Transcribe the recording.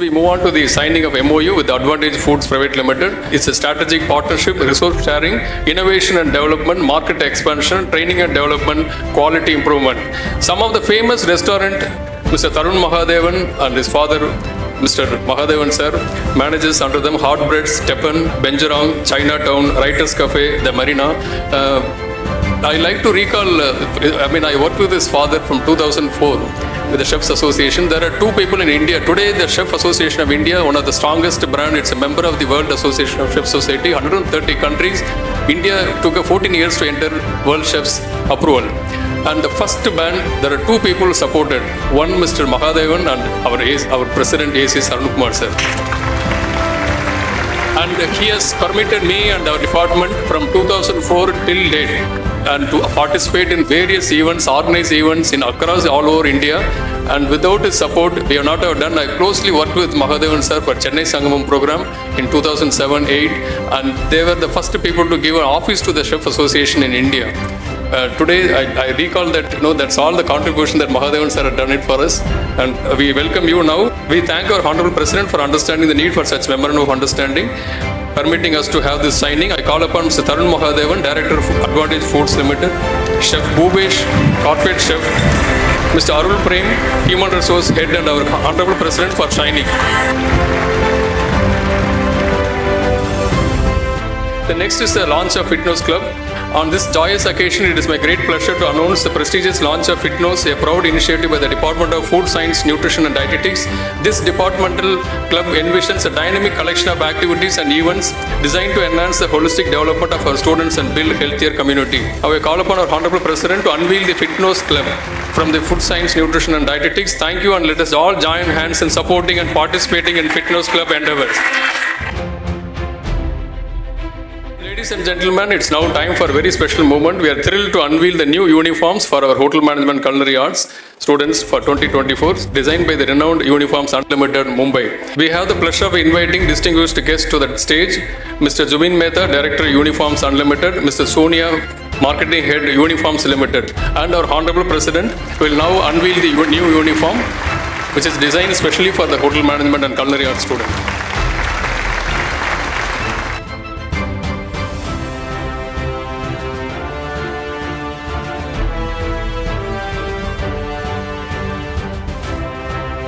we move on to the signing of MOU with Advantage Foods Pvt Limited. It's a strategic partnership, resource sharing, innovation and development, market expansion, training and development, quality improvement. Some of the famous restaurant, Mr. Tarun Mahadevan and his father, Mr. Mahadevan sir, manages under them Heartbreads, Stepan, Benjarong, Chinatown, Writers Cafe, the Marina. I like to recall, I worked with his father from 2004 with the Chefs Association. There are two people in India. Today, the Chef Association of India, one of the strongest brand, it's a member of the World Association of Chef Society, 130 countries. India took 14 years to enter World Chefs approval. And the first band, there are two people supported. One, Mr. Mahadevan, and our president, A.C. Sarunkumar sir. And he has permitted me and our department from 2004 till date and to participate in various events, organized events across all over India. And without his support, we have not have done. I closely worked with Mahadevan sir for Chennai Sangamam program in 2007-8, and they were the first people to give an office to the Chef Association in India. Today, I recall that that's all the contribution that Mahadevan sir had done it for us, and we welcome you now. We thank our Honorable President for understanding the need for such memorandum of understanding, permitting us to have this signing. I call upon Mr. Tarun Mahadevan, Director of Advantage Foods Limited, Chef Bhubesh, Corporate Chef, Mr. Arul Prem, Human Resource Head, and our Honorable President for signing. The next is the launch of FITNOUSH Club. On this joyous occasion, it is my great pleasure to announce the prestigious launch of FITNOUSH, a proud initiative by the Department of Food Science, Nutrition and Dietetics. This departmental club envisions a dynamic collection of activities and events designed to enhance the holistic development of our students and build a healthier community. I will call upon our Honorable President to unveil the FITNOUSH Club from the Food Science, Nutrition and Dietetics. Thank you, and let us all join hands in supporting and participating in FITNOUSH Club endeavors. Ladies and gentlemen, it's now time for a very special moment. We are thrilled to unveil the new uniforms for our Hotel Management Culinary Arts students for 2024, designed by the renowned Uniforms Unlimited, Mumbai. We have the pleasure of inviting distinguished guests to the stage. Mr. Zubin Mehta, Director, Uniforms Unlimited, Mr. Sonia, Marketing Head, Uniforms Limited, and our Honorable President will now unveil the new uniform, which is designed especially for the Hotel Management and Culinary Arts students.